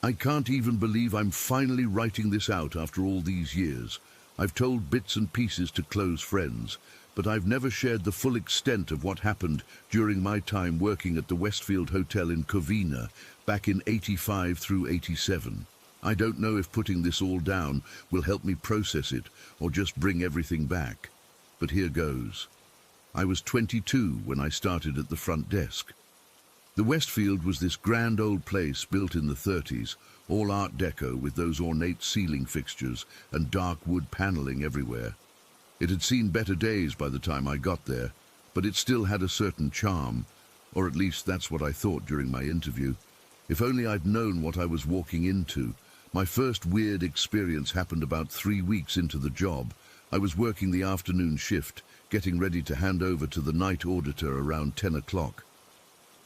I can't even believe I'm finally writing this out after all these years. I've told bits and pieces to close friends, but I've never shared the full extent of what happened during my time working at the Westfield Hotel in Covina back in '85 through '87. I don't know if putting this all down will help me process it or just bring everything back. But here goes. I was 22 when I started at the front desk. The Westfield was this grand old place built in the '30s, all Art Deco with those ornate ceiling fixtures and dark wood paneling everywhere. It had seen better days by the time I got there, but it still had a certain charm, or at least that's what I thought during my interview. If only I'd known what I was walking into. My first weird experience happened about 3 weeks into the job. I was working the afternoon shift, getting ready to hand over to the night auditor around 10 o'clock.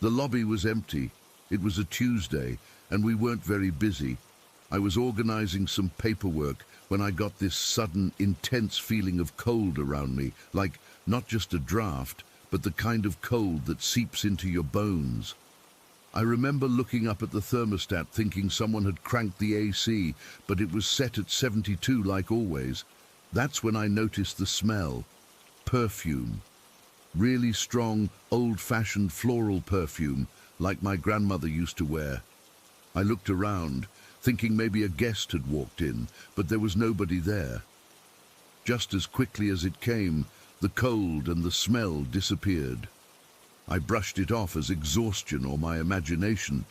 The lobby was empty. It was a Tuesday, and we weren't very busy. I was organizing some paperwork when I got this sudden, intense feeling of cold around me, like not just a draft, but the kind of cold that seeps into your bones. I remember looking up at the thermostat thinking someone had cranked the AC, but it was set at 72 like always. That's when I noticed the smell. Perfume. Really strong, old-fashioned floral perfume, like my grandmother used to wear. I looked around, thinking maybe a guest had walked in, but there was nobody there. Just as quickly as it came, the cold and the smell disappeared. I brushed it off as exhaustion or my imagination,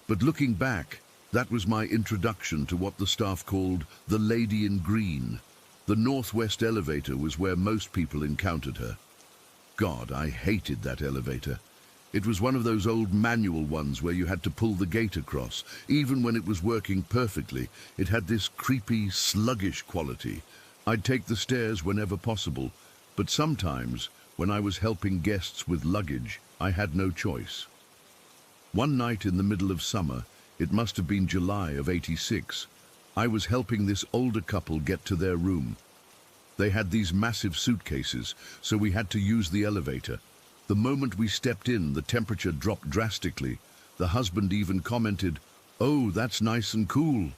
but looking back, that was my introduction to what the staff called the Lady in Green. The Northwest elevator was where most people encountered her. God, I hated that elevator. It was one of those old manual ones where you had to pull the gate across. Even when it was working perfectly, it had this creepy, sluggish quality. I'd take the stairs whenever possible, but sometimes, when I was helping guests with luggage, I had no choice. One night in the middle of summer, it must have been July of '86, I was helping this older couple get to their room. They had these massive suitcases, so we had to use the elevator. The moment we stepped in, the temperature dropped drastically. The husband even commented, "Oh, that's nice and cool."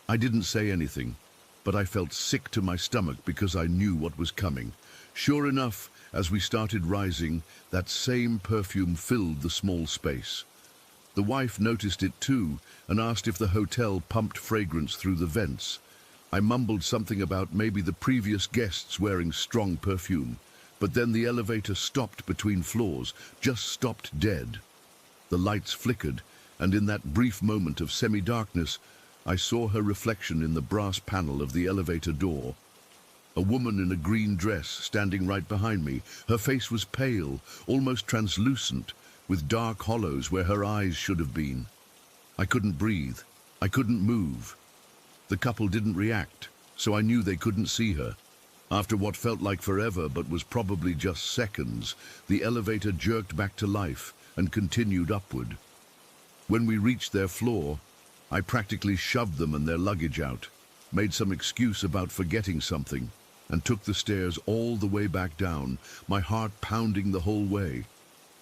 I didn't say anything, but I felt sick to my stomach because I knew what was coming. Sure enough, as we started rising, that same perfume filled the small space. The wife noticed it too and asked if the hotel pumped fragrance through the vents. I mumbled something about maybe the previous guests wearing strong perfume, but then the elevator stopped between floors, just stopped dead. The lights flickered, and in that brief moment of semi-darkness, I saw her reflection in the brass panel of the elevator door. A woman in a green dress standing right behind me. Her face was pale, almost translucent, with dark hollows where her eyes should have been. I couldn't breathe. I couldn't move. The couple didn't react, so I knew they couldn't see her. After what felt like forever but was probably just seconds, the elevator jerked back to life and continued upward. When we reached their floor, I practically shoved them and their luggage out, made some excuse about forgetting something, and took the stairs all the way back down, my heart pounding the whole way.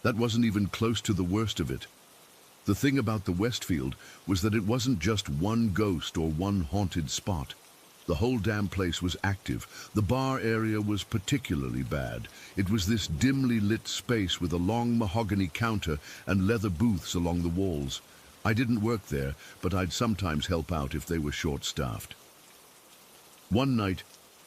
That wasn't even close to the worst of it. The thing about the Westfield was that it wasn't just one ghost or one haunted spot. The whole damn place was active. The bar area was particularly bad. It was this dimly lit space with a long mahogany counter and leather booths along the walls. I didn't work there, but I'd sometimes help out if they were short-staffed. One night,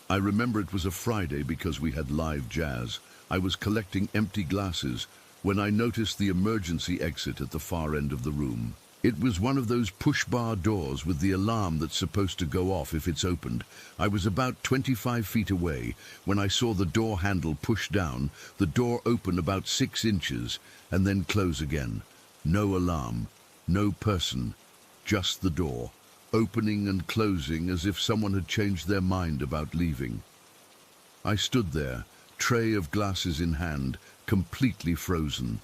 I remember it was a Friday because we had live jazz. I was collecting empty glasses when I noticed the emergency exit at the far end of the room. It was one of those push-bar doors with the alarm that's supposed to go off if it's opened. I was about 25 feet away when I saw the door handle push down, the door open about 6 inches, and then close again. No alarm, no person, just the door, opening and closing as if someone had changed their mind about leaving. I stood there, tray of glasses in hand, completely frozen.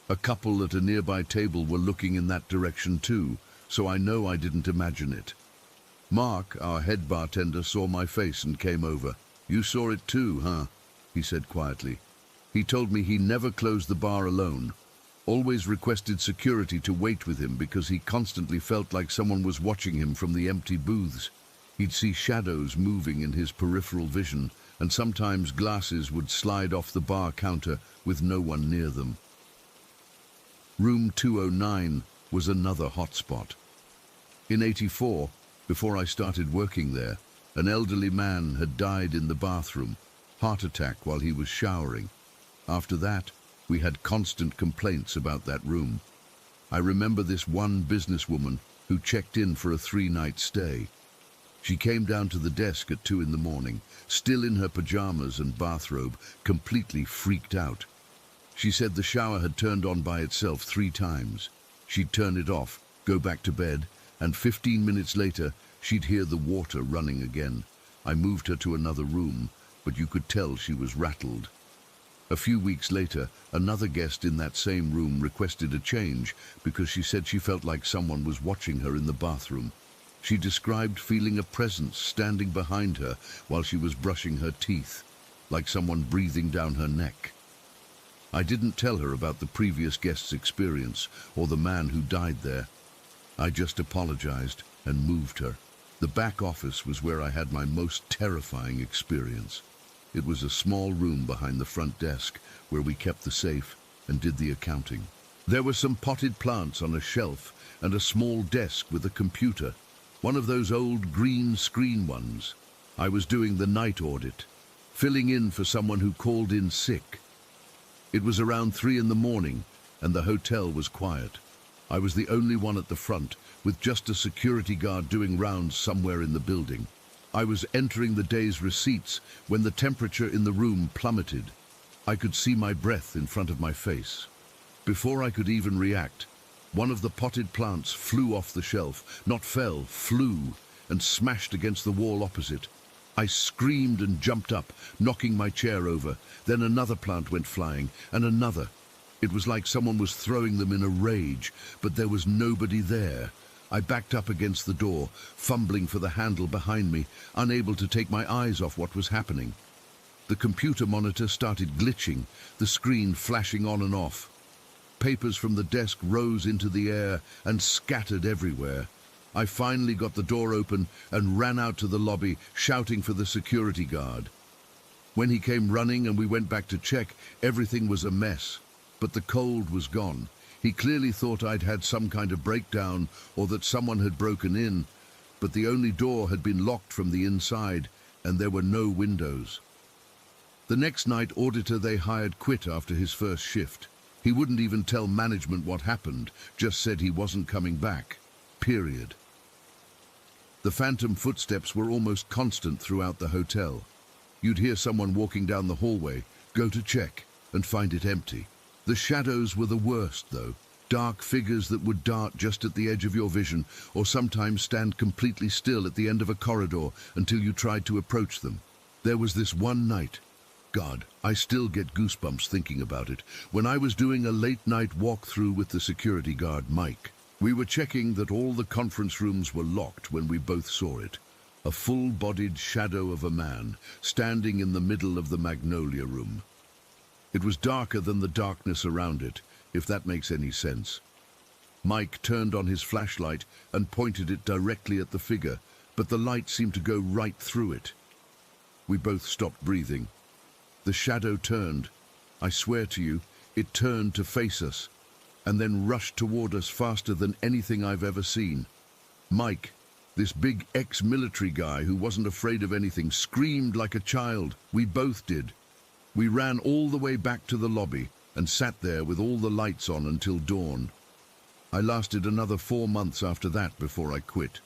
A couple at a nearby table were looking in that direction too, so I know I didn't imagine it. Mark, our head bartender, saw my face and came over. "You saw it too, huh?" he said quietly. He told me he never closed the bar alone. Always requested security to wait with him because he constantly felt like someone was watching him from the empty booths. He'd see shadows moving in his peripheral vision, and sometimes glasses would slide off the bar counter with no one near them. Room 209 was another hotspot. In '84, before I started working there, an elderly man had died in the bathroom, heart attack while he was showering. After that, we had constant complaints about that room. I remember this one businesswoman who checked in for a 3-night stay. She came down to the desk at 2 in the morning, still in her pajamas and bathrobe, completely freaked out. She said the shower had turned on by itself 3 times. She'd turn it off, go back to bed, and 15 minutes later, she'd hear the water running again. I moved her to another room, but you could tell she was rattled. A few weeks later, another guest in that same room requested a change because she said she felt like someone was watching her in the bathroom. She described feeling a presence standing behind her while she was brushing her teeth, like someone breathing down her neck. I didn't tell her about the previous guest's experience or the man who died there. I just apologized and moved her. The back office was where I had my most terrifying experience. It was a small room behind the front desk where we kept the safe and did the accounting. There were some potted plants on a shelf and a small desk with a computer, one of those old green screen ones. I was doing the night audit, filling in for someone who called in sick. It was around 3 in the morning and the hotel was quiet. I was the only one at the front, with just a security guard doing rounds somewhere in the building. I was entering the day's receipts when the temperature in the room plummeted. I could see my breath in front of my face. Before I could even react, one of the potted plants flew off the shelf, not fell, flew, and smashed against the wall opposite. I screamed and jumped up, knocking my chair over. Then another plant went flying, and another. It was like someone was throwing them in a rage, but there was nobody there. I backed up against the door, fumbling for the handle behind me, unable to take my eyes off what was happening. The computer monitor started glitching, the screen flashing on and off. Papers from the desk rose into the air and scattered everywhere. I finally got the door open and ran out to the lobby, shouting for the security guard. When he came running and we went back to check, everything was a mess. But the cold was gone. He clearly thought I'd had some kind of breakdown or that someone had broken in, but the only door had been locked from the inside and there were no windows. The next night, auditor they hired quit after his first shift. He wouldn't even tell management what happened, just said he wasn't coming back. Period. The phantom footsteps were almost constant throughout the hotel. You'd hear someone walking down the hallway, go to check, and find it empty. The shadows were the worst, though. Dark figures that would dart just at the edge of your vision, or sometimes stand completely still at the end of a corridor until you tried to approach them. There was this one night. God, I still get goosebumps thinking about it. When I was doing a late-night walkthrough with the security guard, Mike, we were checking that all the conference rooms were locked when we both saw it. A full-bodied shadow of a man standing in the middle of the Magnolia room. It was darker than the darkness around it, if that makes any sense. Mike turned on his flashlight and pointed it directly at the figure, but the light seemed to go right through it. We both stopped breathing. The shadow turned. I swear to you, it turned to face us, and then rushed toward us faster than anything I've ever seen. Mike, this big ex-military guy who wasn't afraid of anything, screamed like a child. We both did. We ran all the way back to the lobby and sat there with all the lights on until dawn. I lasted another 4 months after that before I quit.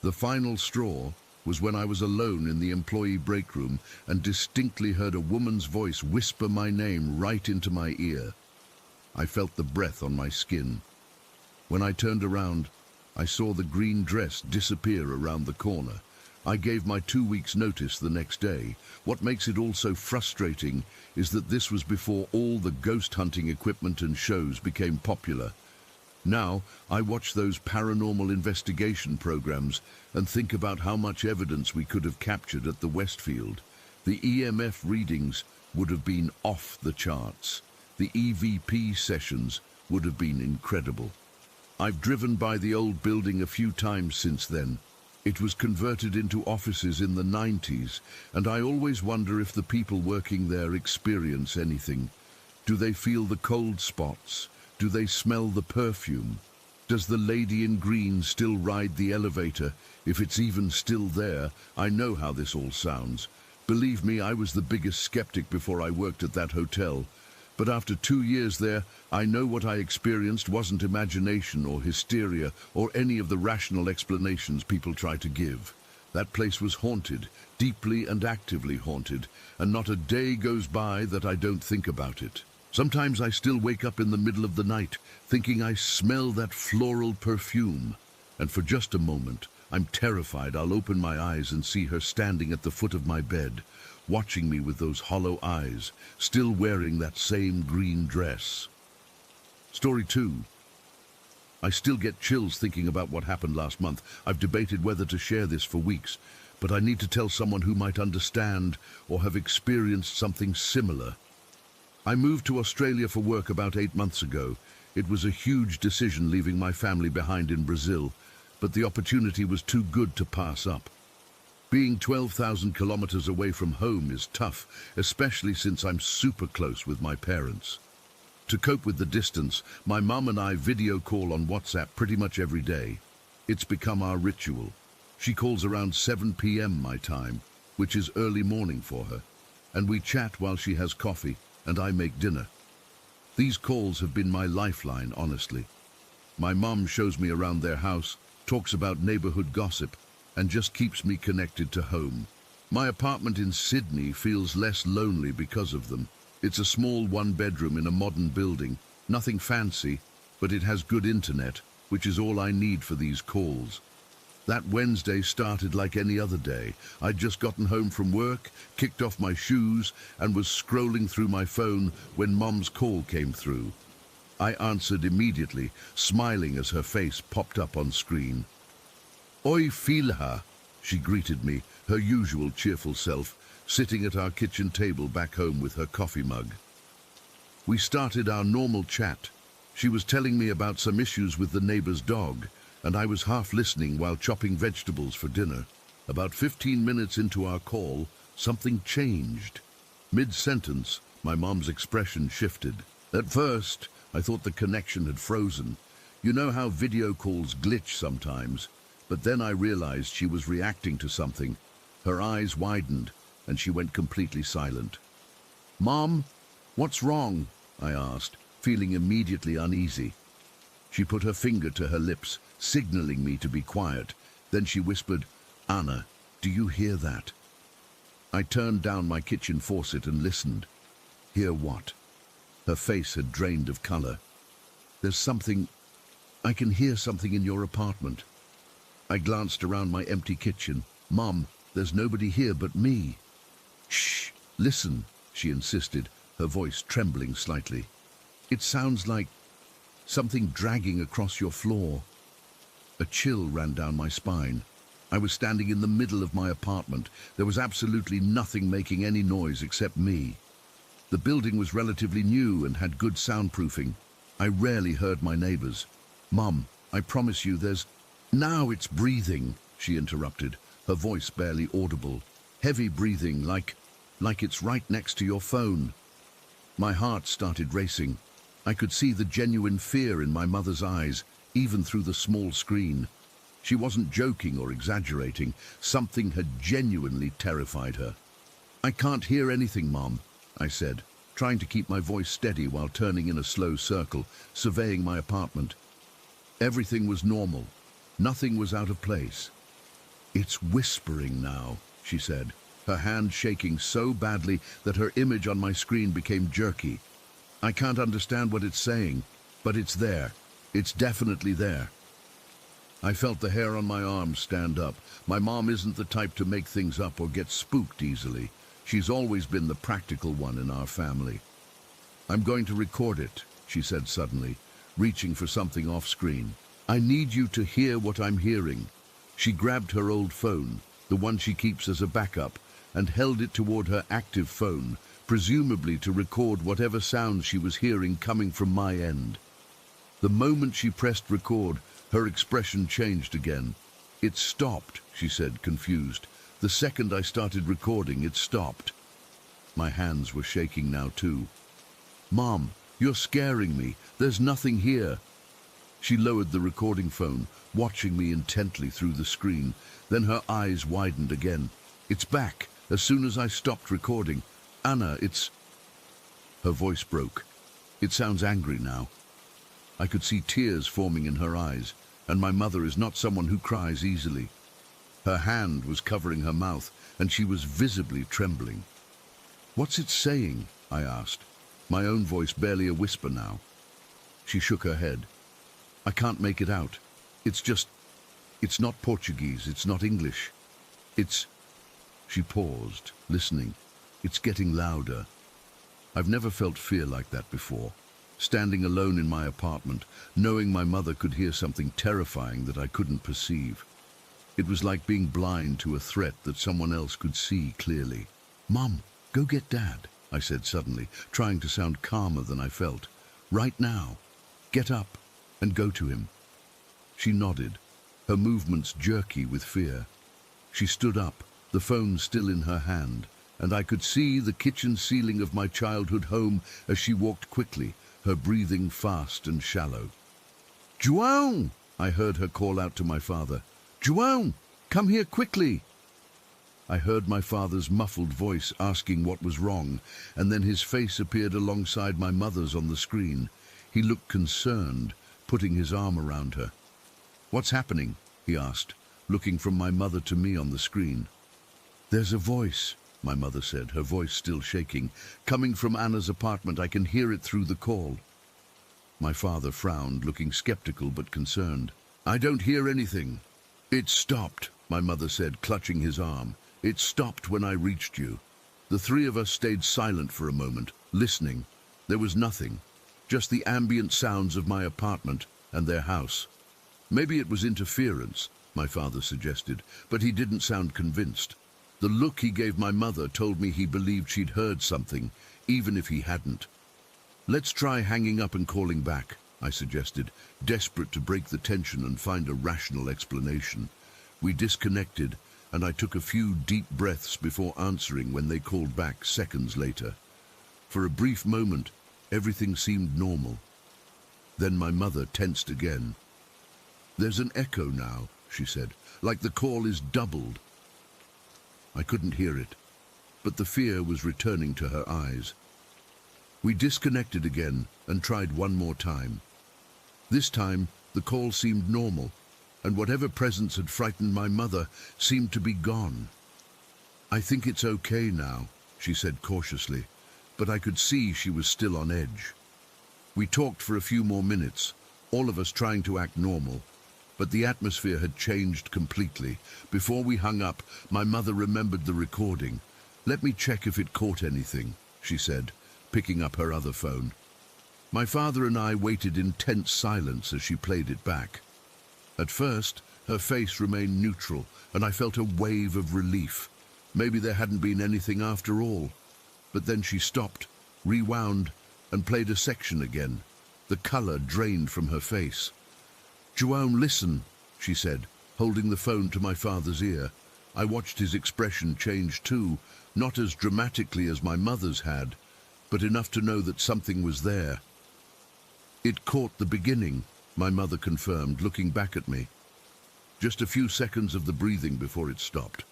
The final straw was when I was alone in the employee break room and distinctly heard a woman's voice whisper my name right into my ear. I felt the breath on my skin. When I turned around, I saw the green dress disappear around the corner. I gave my 2 weeks' notice the next day. What makes it all so frustrating is that this was before all the ghost hunting equipment and shows became popular. Now, I watch those paranormal investigation programs and think about how much evidence we could have captured at the Westfield. The EMF readings would have been off the charts. The EVP sessions would have been incredible. I've driven by the old building a few times since then. It was converted into offices in the 90s, and I always wonder if the people working there experience anything. Do they feel the cold spots? Do they smell the perfume? Does the lady in green still ride the elevator? If it's even still there, I know how this all sounds. Believe me, I was the biggest skeptic before I worked at that hotel. But after 2 years there, I know what I experienced wasn't imagination or hysteria or any of the rational explanations people try to give. That place was haunted, deeply and actively haunted, and not a day goes by that I don't think about it. Sometimes I still wake up in the middle of the night, thinking I smell that floral perfume. And for just a moment, I'm terrified I'll open my eyes and see her standing at the foot of my bed, watching me with those hollow eyes, still wearing that same green dress. Story 2. I still get chills thinking about what happened last month. I've debated whether to share this for weeks, but I need to tell someone who might understand or have experienced something similar. I moved to Australia for work about 8 months ago. It was a huge decision leaving my family behind in Brazil, but the opportunity was too good to pass up. Being 12,000 kilometers away from home is tough, especially since I'm super close with my parents. To cope with the distance, my mum and I video call on WhatsApp pretty much every day. It's become our ritual. She calls around 7 p.m. my time, which is early morning for her, and we chat while she has coffee and I make dinner. These calls have been my lifeline, honestly. My mum shows me around their house, talks about neighborhood gossip, and just keeps me connected to home. My apartment in Sydney feels less lonely because of them. It's a small one-bedroom in a modern building, nothing fancy, but it has good internet, which is all I need for these calls. That Wednesday started like any other day. I'd just gotten home from work, kicked off my shoes, and was scrolling through my phone when Mum's call came through. I answered immediately, smiling as her face popped up on screen. "Oi, filha," she greeted me, her usual cheerful self, sitting at our kitchen table back home with her coffee mug. We started our normal chat. She was telling me about some issues with the neighbor's dog, and I was half listening while chopping vegetables for dinner. About 15 minutes into our call, something changed. Mid-sentence, my mom's expression shifted. At first, I thought the connection had frozen. You know how video calls glitch sometimes, but then I realized she was reacting to something. Her eyes widened, and she went completely silent. "Mom, what's wrong?" I asked, feeling immediately uneasy. She put her finger to her lips, signaling me to be quiet. Then she whispered, "Anna, do you hear that?" I turned down my kitchen faucet and listened. Hear what? Her face had drained of color. "There's something... I can hear something in your apartment." I glanced around my empty kitchen. "Mom, there's nobody here but me." "Shh, listen," she insisted, her voice trembling slightly. "It sounds like something dragging across your floor." A chill ran down my spine. I was standing in the middle of my apartment. There was absolutely nothing making any noise except me. The building was relatively new and had good soundproofing. I rarely heard my neighbors. "Mom, I promise you there's..." "Now it's breathing," she interrupted, her voice barely audible. "Heavy breathing, like it's right next to your phone." My heart started racing. I could see the genuine fear in my mother's eyes, even through the small screen. She wasn't joking or exaggerating. Something had genuinely terrified her. "I can't hear anything, Mom," I said, trying to keep my voice steady while turning in a slow circle, surveying my apartment. Everything was normal. Nothing was out of place. "It's whispering now," she said, her hand shaking so badly that her image on my screen became jerky. "I can't understand what it's saying, but it's there. It's definitely there." I felt the hair on my arms stand up. My mom isn't the type to make things up or get spooked easily. She's always been the practical one in our family. "I'm going to record it," she said suddenly, reaching for something off screen. "I need you to hear what I'm hearing." She grabbed her old phone, the one she keeps as a backup, and held it toward her active phone, presumably to record whatever sounds she was hearing coming from my end. The moment she pressed record, her expression changed again. "It stopped," she said, confused. "The second I started recording, it stopped." My hands were shaking now too. "Mom, you're scaring me. There's nothing here." She lowered the recording phone, watching me intently through the screen. Then her eyes widened again. "It's back, as soon as I stopped recording. Anna, it's..." Her voice broke. It sounds angry now. I could see tears forming in her eyes, and my mother is not someone who cries easily. Her hand was covering her mouth, and she was visibly trembling. "What's it saying?" I asked, my own voice barely a whisper now. She shook her head. "I can't make it out. It's not Portuguese, it's not English. It's..." She paused, listening. "It's getting louder." I've never felt fear like that before. Standing alone in my apartment, knowing my mother could hear something terrifying that I couldn't perceive. It was like being blind to a threat that someone else could see clearly. "Mom, go get Dad," I said suddenly, trying to sound calmer than I felt. "Right now. Get up and go to him." She nodded, her movements jerky with fear. She stood up, the phone still in her hand, and I could see the kitchen ceiling of my childhood home as she walked quickly, her breathing fast and shallow. "João!" I heard her call out to my father. "João, come here quickly!" I heard my father's muffled voice asking what was wrong, and then his face appeared alongside my mother's on the screen. He looked concerned, putting his arm around her. "What's happening?" he asked, looking from my mother to me on the screen. "There's a voice," my mother said, her voice still shaking, "coming from Anna's apartment. I can hear it through the call." My father frowned, looking skeptical but concerned. "I don't hear anything." "It stopped," my mother said, clutching his arm. "It stopped when I reached you." The three of us stayed silent for a moment, listening. There was nothing, just the ambient sounds of my apartment and their house. "Maybe it was interference," my father suggested, but he didn't sound convinced. The look he gave my mother told me he believed she'd heard something, even if he hadn't. "Let's try hanging up and calling back," I suggested, desperate to break the tension and find a rational explanation. We disconnected, and I took a few deep breaths before answering when they called back seconds later. For a brief moment, everything seemed normal. Then my mother tensed again. "There's an echo now," she said, "like the call is doubled." I couldn't hear it, but the fear was returning to her eyes. We disconnected again and tried one more time. This time, the call seemed normal, and whatever presence had frightened my mother seemed to be gone. "I think it's okay now," she said cautiously, but I could see she was still on edge. We talked for a few more minutes, all of us trying to act normal, but the atmosphere had changed completely. Before we hung up, my mother remembered the recording. "Let me check if it caught anything," she said, picking up her other phone. My father and I waited in tense silence as she played it back. At first, her face remained neutral, and I felt a wave of relief. Maybe there hadn't been anything after all. But then she stopped, rewound, and played a section again. The color drained from her face. "João, listen," she said, holding the phone to my father's ear. I watched his expression change too, not as dramatically as my mother's had, but enough to know that something was there. "It caught the beginning," my mother confirmed, looking back at me. Just a few seconds of the breathing before it stopped.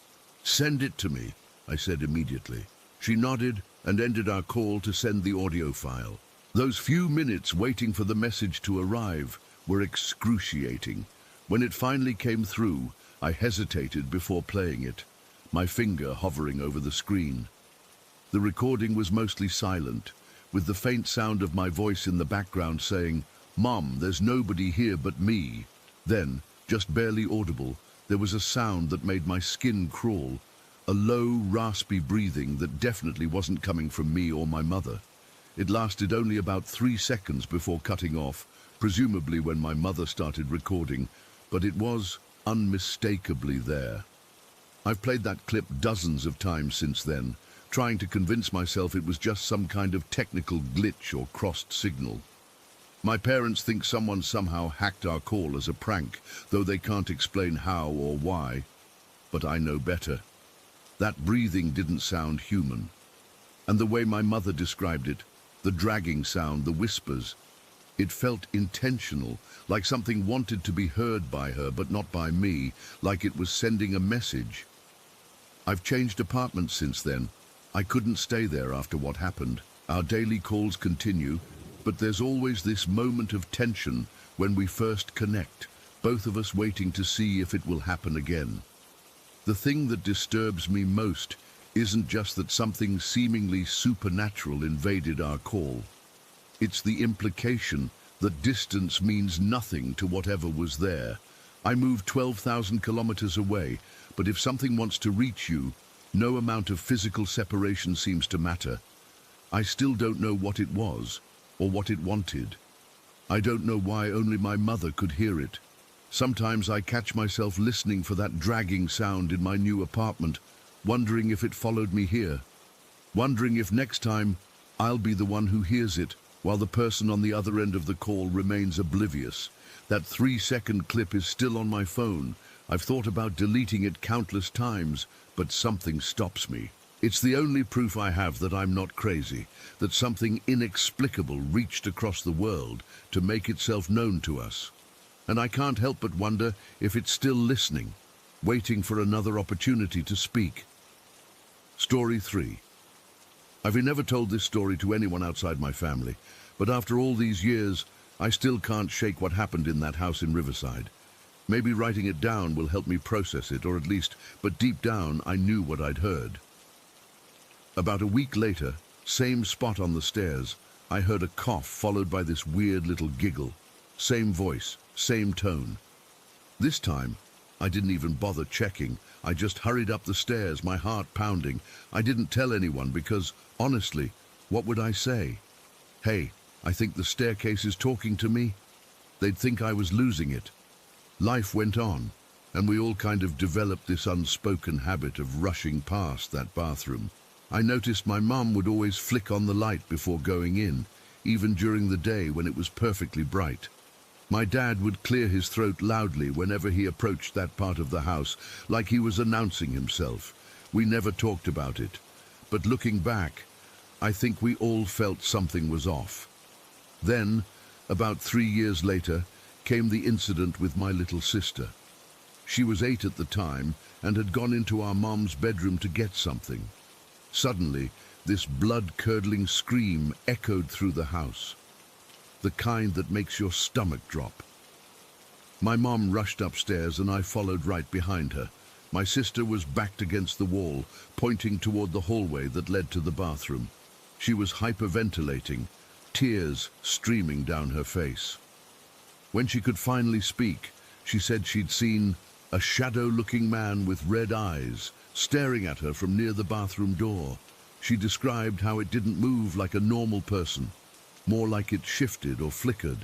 "Send it to me," I said immediately. She nodded and ended our call to send the audio file. Those few minutes waiting for the message to arrive were excruciating. When it finally came through, I hesitated before playing it, my finger hovering over the screen. The recording was mostly silent, with the faint sound of my voice in the background saying, "Mom, there's nobody here but me." Then, just barely audible, there was a sound that made my skin crawl, a low, raspy breathing that definitely wasn't coming from me or my mother. It lasted only about 3 seconds before cutting off, presumably when my mother started recording, but it was unmistakably there. I've played that clip dozens of times since then, trying to convince myself it was just some kind of technical glitch or crossed signal. My parents think someone somehow hacked our call as a prank, though they can't explain how or why. But I know better. That breathing didn't sound human. And the way my mother described it, the dragging sound, the whispers, it felt intentional, like something wanted to be heard by her, but not by me, like it was sending a message. I've changed apartments since then. I couldn't stay there after what happened. Our daily calls continue, but there's always this moment of tension when we first connect, both of us waiting to see if it will happen again. The thing that disturbs me most isn't just that something seemingly supernatural invaded our call. It's the implication that distance means nothing to whatever was there. I moved 12,000 kilometers away, but if something wants to reach you, no amount of physical separation seems to matter. I still don't know what it was, or what it wanted. I don't know why only my mother could hear it. Sometimes I catch myself listening for that dragging sound in my new apartment, wondering if it followed me here, wondering if next time I'll be the one who hears it, while the person on the other end of the call remains oblivious. That 3-second clip is still on my phone. I've thought about deleting it countless times, but something stops me. It's the only proof I have that I'm not crazy, that something inexplicable reached across the world to make itself known to us. And I can't help but wonder if it's still listening, waiting for another opportunity to speak. Story 3. I've never told this story to anyone outside my family, but after all these years, I still can't shake what happened in that house in Riverside. Maybe writing it down will help me process it, or at least, but deep down, I knew what I'd heard. About a week later, same spot on the stairs, I heard a cough followed by this weird little giggle. Same voice, same tone. This time, I didn't even bother checking. I just hurried up the stairs, my heart pounding. I didn't tell anyone because, honestly, what would I say? Hey, I think the staircase is talking to me? They'd think I was losing it. Life went on, and we all kind of developed this unspoken habit of rushing past that bathroom. I noticed my mum would always flick on the light before going in, even during the day when it was perfectly bright. My dad would clear his throat loudly whenever he approached that part of the house, like he was announcing himself. We never talked about it, but looking back, I think we all felt something was off. Then, about 3 years later, came the incident with my little sister. She was 8 at the time and had gone into our mom's bedroom to get something. Suddenly, this blood-curdling scream echoed through the house, the kind that makes your stomach drop. My mom rushed upstairs and I followed right behind her. My sister was backed against the wall, pointing toward the hallway that led to the bathroom. She was hyperventilating, tears streaming down her face. When she could finally speak, she said she'd seen a shadow-looking man with red eyes staring at her from near the bathroom door. She described how it didn't move like a normal person, more like it shifted or flickered.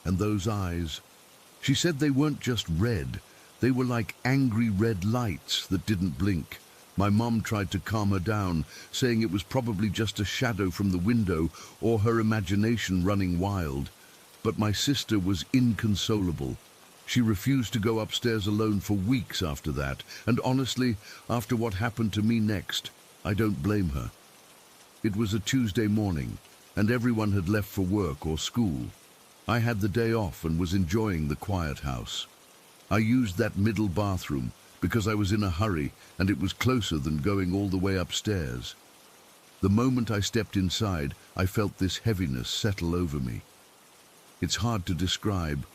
And those eyes, she said they weren't just red, they were like angry red lights that didn't blink. My mom tried to calm her down, saying it was probably just a shadow from the window or her imagination running wild. But my sister was inconsolable. She refused to go upstairs alone for weeks after that, and honestly, after what happened to me next, I don't blame her. It was a Tuesday morning, and everyone had left for work or school. I had the day off and was enjoying the quiet house. I used that middle bathroom because I was in a hurry and it was closer than going all the way upstairs. The moment I stepped inside, I felt this heaviness settle over me. It's hard to describe.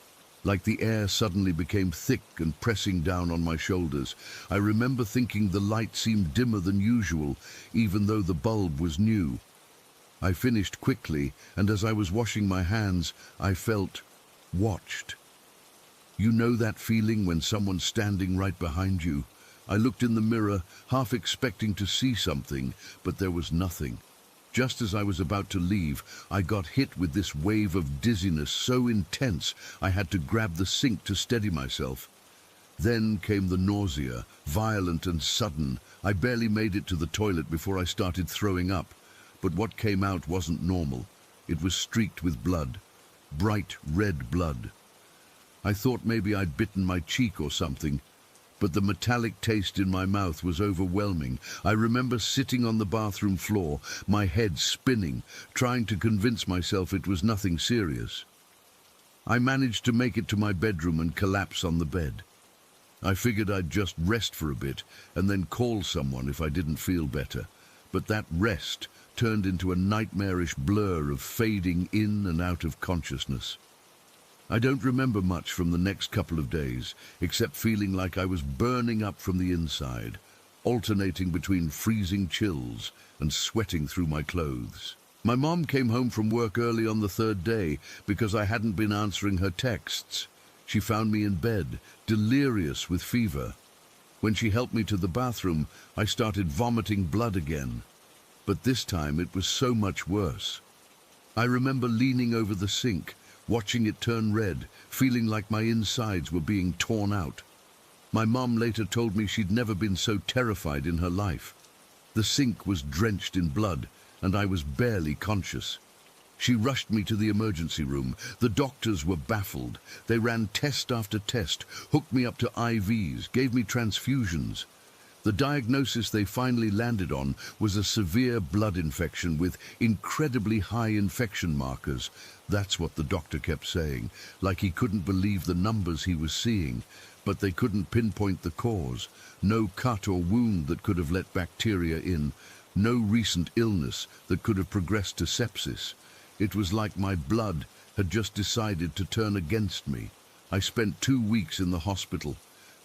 Like the air suddenly became thick and pressing down on my shoulders. I remember thinking the light seemed dimmer than usual, even though the bulb was new. I finished quickly, and as I was washing my hands, I felt watched. You know that feeling when someone's standing right behind you? I looked in the mirror, half expecting to see something, but there was nothing. Just as I was about to leave, I got hit with this wave of dizziness so intense I had to grab the sink to steady myself. Then came the nausea, violent and sudden. I barely made it to the toilet before I started throwing up. But what came out wasn't normal. It was streaked with blood. bright red blood. I thought maybe I'd bitten my cheek or something, but the metallic taste in my mouth was overwhelming. I remember sitting on the bathroom floor, my head spinning, trying to convince myself it was nothing serious. I managed to make it to my bedroom and collapse on the bed. I figured I'd just rest for a bit and then call someone if I didn't feel better. But that rest turned into a nightmarish blur of fading in and out of consciousness. I don't remember much from the next couple of days, except feeling like I was burning up from the inside, alternating between freezing chills and sweating through my clothes. My mom came home from work early on the third day because I hadn't been answering her texts. She found me in bed, delirious with fever. When she helped me to the bathroom, I started vomiting blood again. But this time it was so much worse. I remember leaning over the sink, watching it turn red, feeling like my insides were being torn out. My mom later told me she'd never been so terrified in her life. The sink was drenched in blood, and I was barely conscious. She rushed me to the emergency room. The doctors were baffled. They ran test after test, hooked me up to IVs, gave me transfusions. The diagnosis they finally landed on was a severe blood infection with incredibly high infection markers. That's what the doctor kept saying, like he couldn't believe the numbers he was seeing, but they couldn't pinpoint the cause. No cut or wound that could have let bacteria in, no recent illness that could have progressed to sepsis. It was like my blood had just decided to turn against me. I spent 2 weeks in the hospital.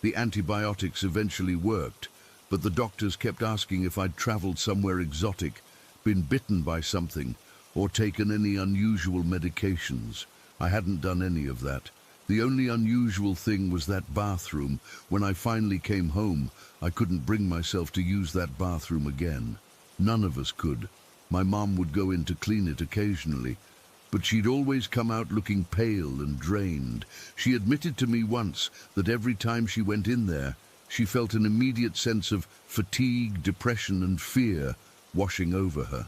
The antibiotics eventually worked, but the doctors kept asking if I'd traveled somewhere exotic, been bitten by something, or taken any unusual medications. I hadn't done any of that. The only unusual thing was that bathroom. When I finally came home, I couldn't bring myself to use that bathroom again. None of us could. My mom would go in to clean it occasionally, but she'd always come out looking pale and drained. She admitted to me once that every time she went in there, she felt an immediate sense of fatigue, depression, and fear washing over her.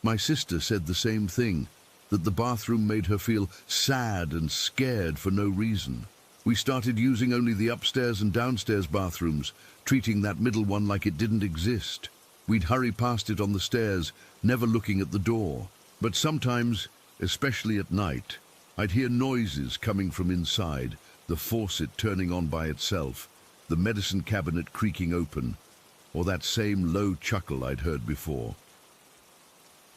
My sister said the same thing, that the bathroom made her feel sad and scared for no reason. We started using only the upstairs and downstairs bathrooms, treating that middle one like it didn't exist. We'd hurry past it on the stairs, never looking at the door. But sometimes, especially at night, I'd hear noises coming from inside, the faucet turning on by itself, the medicine cabinet creaking open, or that same low chuckle I'd heard before.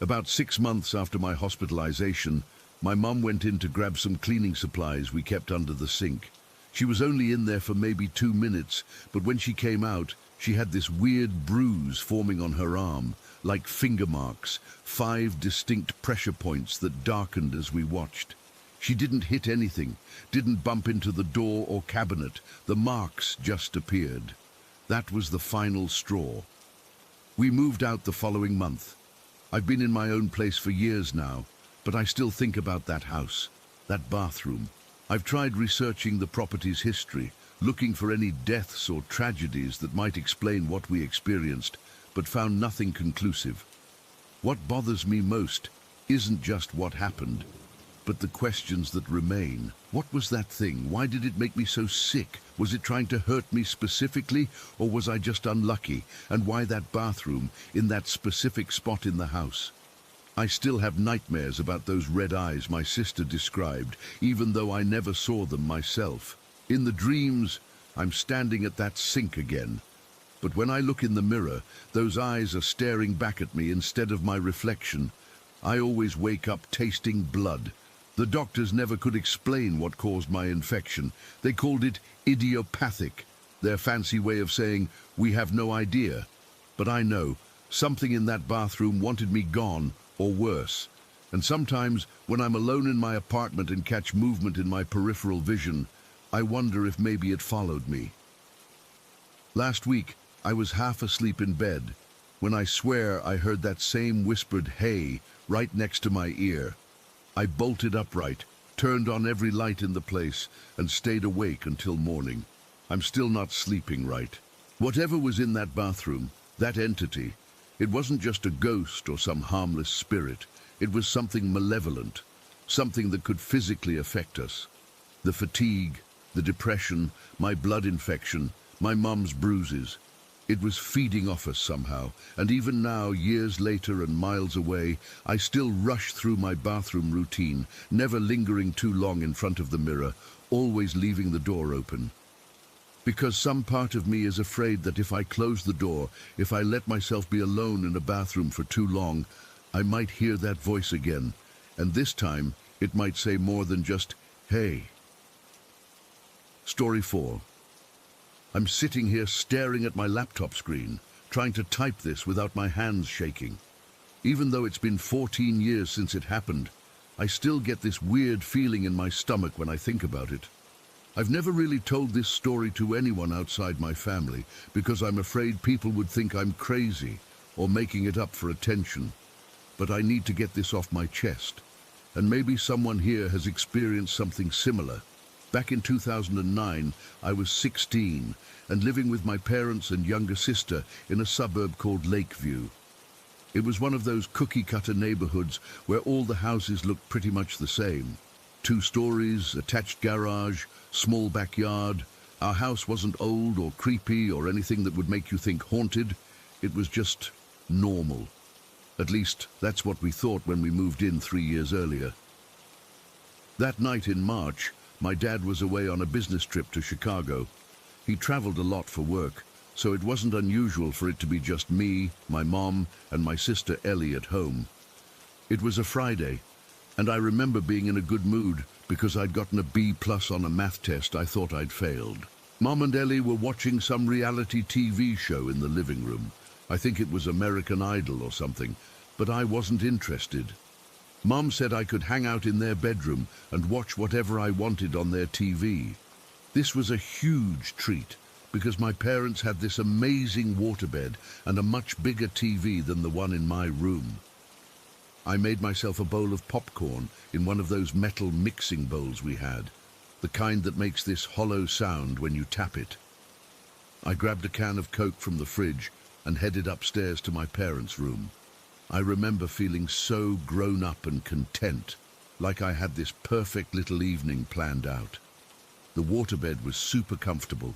About 6 months after my hospitalization, my mum went in to grab some cleaning supplies we kept under the sink. She was only in there for maybe 2 minutes, but when she came out, she had this weird bruise forming on her arm, like finger marks, 5 distinct pressure points that darkened as we watched. She didn't hit anything, didn't bump into the door or cabinet. The marks just appeared. That was the final straw. We moved out the following month. I've been in my own place for years now, but I still think about that house, that bathroom. I've tried researching the property's history, looking for any deaths or tragedies that might explain what we experienced, but found nothing conclusive. What bothers me most isn't just what happened, but the questions that remain. What was that thing? Why did it make me so sick? Was it trying to hurt me specifically, or was I just unlucky? And why that bathroom, in that specific spot in the house? I still have nightmares about those red eyes my sister described, even though I never saw them myself. In the dreams, I'm standing at that sink again. But when I look in the mirror, those eyes are staring back at me instead of my reflection. I always wake up tasting blood. The doctors never could explain what caused my infection. They called it idiopathic, their fancy way of saying, we have no idea. But I know, something in that bathroom wanted me gone, or worse. And sometimes, when I'm alone in my apartment and catch movement in my peripheral vision, I wonder if maybe it followed me. Last week, I was half asleep in bed, when I swear I heard that same whispered "hey" right next to my ear. I bolted upright, turned on every light in the place, and stayed awake until morning. I'm still not sleeping right. Whatever was in that bathroom, that entity, it wasn't just a ghost or some harmless spirit. It was something malevolent. something that could physically affect us. The fatigue, the depression, my blood infection, my mum's bruises. It was feeding off us somehow, and even now, years later and miles away, I still rush through my bathroom routine, never lingering too long in front of the mirror, always leaving the door open. Because some part of me is afraid that if I close the door, if I let myself be alone in a bathroom for too long, I might hear that voice again, and this time it might say more than just, "Hey." Story 4. I'm sitting here staring at my laptop screen, trying to type this without my hands shaking. Even though it's been 14 years since it happened, I still get this weird feeling in my stomach when I think about it. I've never really told this story to anyone outside my family because I'm afraid people would think I'm crazy or making it up for attention. But I need to get this off my chest, and maybe someone here has experienced something similar. Back in 2009, I was 16 and living with my parents and younger sister in a suburb called Lakeview. It was one of those cookie-cutter neighborhoods where all the houses looked pretty much the same. 2 stories, attached garage, small backyard. Our house wasn't old or creepy or anything that would make you think haunted. It was just normal. At least, that's what we thought when we moved in 3 years earlier. That night in March, my dad was away on a business trip to Chicago. He traveled a lot for work, so it wasn't unusual for it to be just me, my mom, and my sister Ellie at home. It was a Friday, and I remember being in a good mood because I'd gotten a B+ on a math test I thought I'd failed. Mom and Ellie were watching some reality TV show in the living room. I think it was American Idol or something, but I wasn't interested. Mom said I could hang out in their bedroom and watch whatever I wanted on their TV. This was a huge treat because my parents had this amazing waterbed and a much bigger TV than the one in my room. I made myself a bowl of popcorn in one of those metal mixing bowls we had, the kind that makes this hollow sound when you tap it. I grabbed a can of Coke from the fridge and headed upstairs to my parents' room. I remember feeling so grown up and content, like I had this perfect little evening planned out. The waterbed was super comfortable.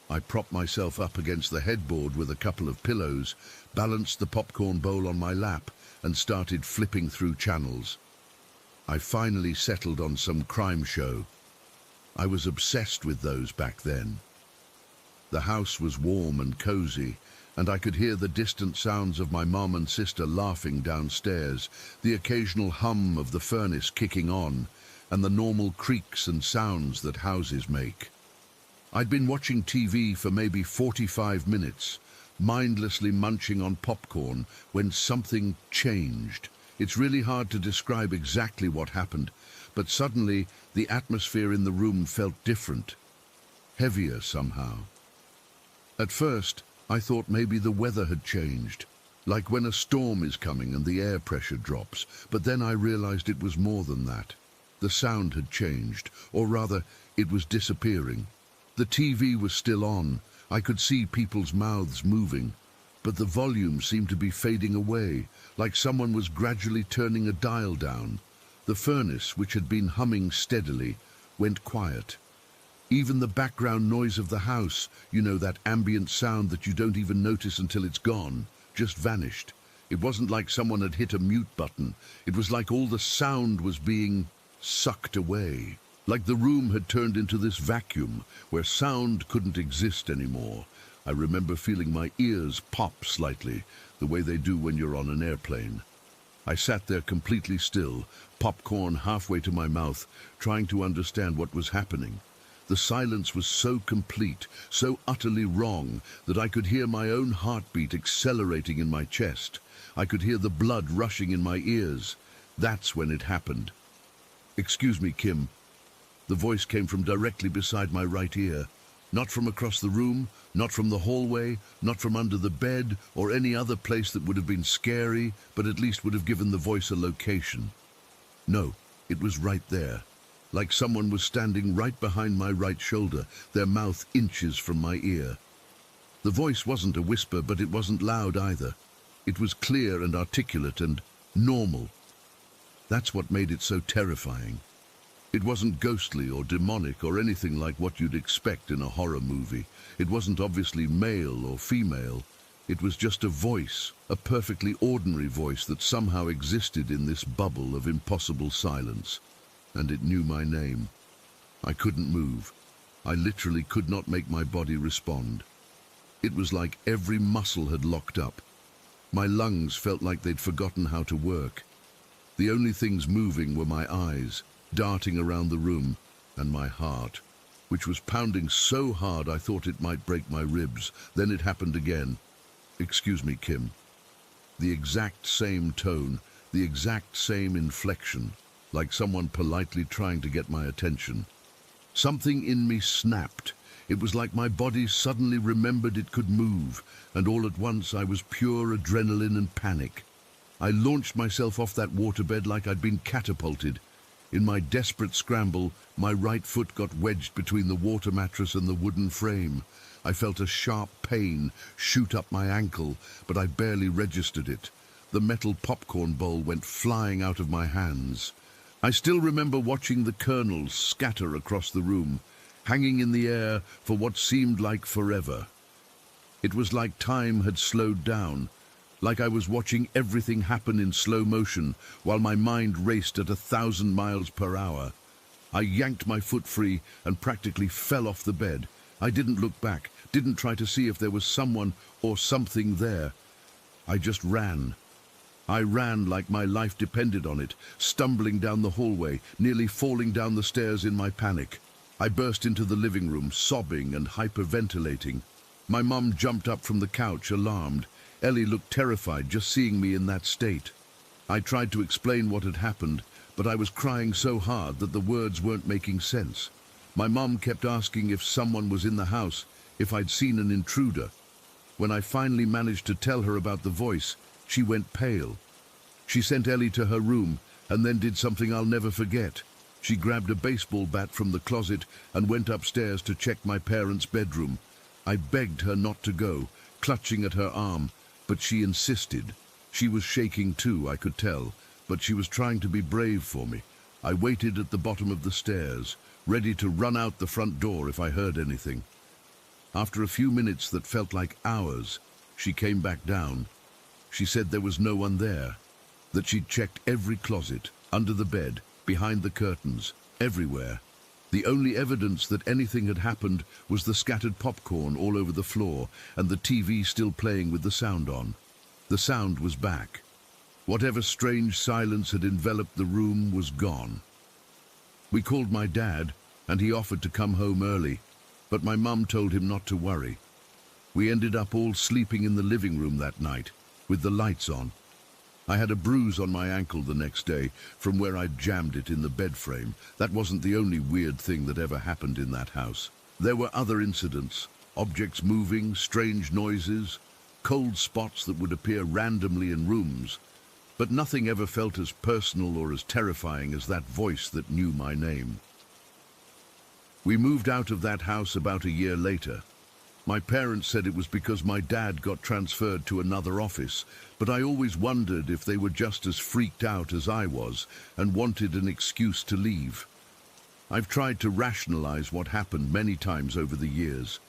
I propped myself up against the headboard with a couple of pillows, balanced the popcorn bowl on my lap, and started flipping through channels. I finally settled on some crime show. I was obsessed with those back then. The house was warm and cozy, and I could hear the distant sounds of my mom and sister laughing downstairs, the occasional hum of the furnace kicking on, and the normal creaks and sounds that houses make. I'd been watching TV for maybe 45 minutes, mindlessly munching on popcorn, when something changed. It's really hard to describe exactly what happened, but suddenly the atmosphere in the room felt different, heavier somehow. At first, I thought maybe the weather had changed, like when a storm is coming and the air pressure drops, but then I realized it was more than that. The sound had changed, or rather, it was disappearing. The TV was still on. I could see people's mouths moving, but the volume seemed to be fading away, like someone was gradually turning a dial down. The furnace, which had been humming steadily, went quiet. Even the background noise of the house, you know, that ambient sound that you don't even notice until it's gone, just vanished. It wasn't like someone had hit a mute button. It was like all the sound was being sucked away. Like the room had turned into this vacuum where sound couldn't exist anymore. I remember feeling my ears pop slightly, the way they do when you're on an airplane. I sat there completely still, popcorn halfway to my mouth, trying to understand what was happening. The silence was so complete, so utterly wrong, that I could hear my own heartbeat accelerating in my chest. I could hear the blood rushing in my ears. That's when it happened. "Excuse me, Kim." The voice came from directly beside my right ear. Not from across the room, not from the hallway, not from under the bed, or any other place that would have been scary, but at least would have given the voice a location. No, it was right there. Like someone was standing right behind my right shoulder, their mouth inches from my ear. The voice wasn't a whisper, but it wasn't loud either. It was clear and articulate and normal. That's what made it so terrifying. It wasn't ghostly or demonic or anything like what you'd expect in a horror movie. It wasn't obviously male or female. It was just a voice, a perfectly ordinary voice that somehow existed in this bubble of impossible silence. And it knew my name. I couldn't move. I literally could not make my body respond. It was like every muscle had locked up. My lungs felt like they'd forgotten how to work. The only things moving were my eyes, darting around the room, and my heart, which was pounding so hard I thought it might break my ribs. Then it happened again. "Excuse me, Kim." The exact same tone, the exact same inflection, like someone politely trying to get my attention. Something in me snapped. It was like my body suddenly remembered it could move, and all at once I was pure adrenaline and panic. I launched myself off that waterbed like I'd been catapulted. In my desperate scramble, my right foot got wedged between the water mattress and the wooden frame. I felt a sharp pain shoot up my ankle, but I barely registered it. The metal popcorn bowl went flying out of my hands. I still remember watching the kernels scatter across the room, hanging in the air for what seemed like forever. It was like time had slowed down, like I was watching everything happen in slow motion while my mind raced at 1,000 miles per hour. I yanked my foot free and practically fell off the bed. I didn't look back, didn't try to see if there was someone or something there. I just ran. I ran like my life depended on it, stumbling down the hallway, nearly falling down the stairs in my panic. I burst into the living room, sobbing and hyperventilating. My mum jumped up from the couch, alarmed. Ellie looked terrified just seeing me in that state. I tried to explain what had happened, but I was crying so hard that the words weren't making sense. My mum kept asking if someone was in the house, if I'd seen an intruder. When I finally managed to tell her about the voice, she went pale. She sent Ellie to her room and then did something I'll never forget. She grabbed a baseball bat from the closet and went upstairs to check my parents' bedroom. I begged her not to go, clutching at her arm, but she insisted. She was shaking too, I could tell, but she was trying to be brave for me. I waited at the bottom of the stairs, ready to run out the front door if I heard anything. After a few minutes that felt like hours, she came back down. She said there was no one there, that she'd checked every closet, under the bed, behind the curtains, everywhere. The only evidence that anything had happened was the scattered popcorn all over the floor and the TV still playing with the sound on. The sound was back. Whatever strange silence had enveloped the room was gone. We called my dad, and he offered to come home early, but my mum told him not to worry. We ended up all sleeping in the living room that night, with the lights on. I had a bruise on my ankle the next day from where I'd jammed it in the bed frame. That wasn't the only weird thing that ever happened in that house. There were other incidents, objects moving, strange noises, cold spots that would appear randomly in rooms, but nothing ever felt as personal or as terrifying as that voice that knew my name. We moved out of that house about a year later. My parents said it was because my dad got transferred to another office, but I always wondered if they were just as freaked out as I was and wanted an excuse to leave. I've tried to rationalize what happened many times over the years.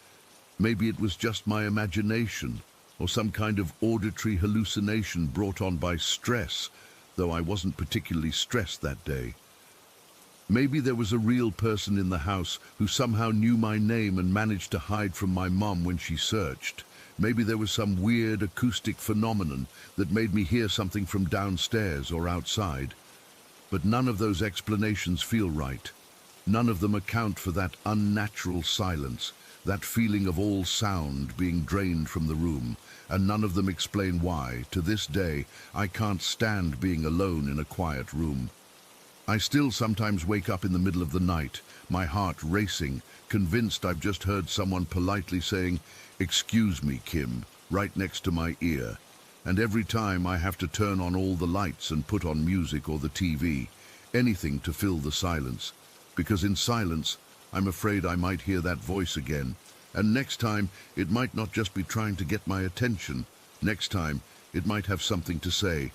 Maybe it was just my imagination, or some kind of auditory hallucination brought on by stress, though I wasn't particularly stressed that day. Maybe there was a real person in the house who somehow knew my name and managed to hide from my mum when she searched. Maybe there was some weird acoustic phenomenon that made me hear something from downstairs or outside. But none of those explanations feel right. None of them account for that unnatural silence, that feeling of all sound being drained from the room, and none of them explain why, to this day, I can't stand being alone in a quiet room. I still sometimes wake up in the middle of the night, my heart racing, convinced I've just heard someone politely saying, "Excuse me, Kim," right next to my ear. And every time I have to turn on all the lights and put on music or the TV, anything to fill the silence. Because in silence, I'm afraid I might hear that voice again. And next time, it might not just be trying to get my attention. Next time, it might have something to say.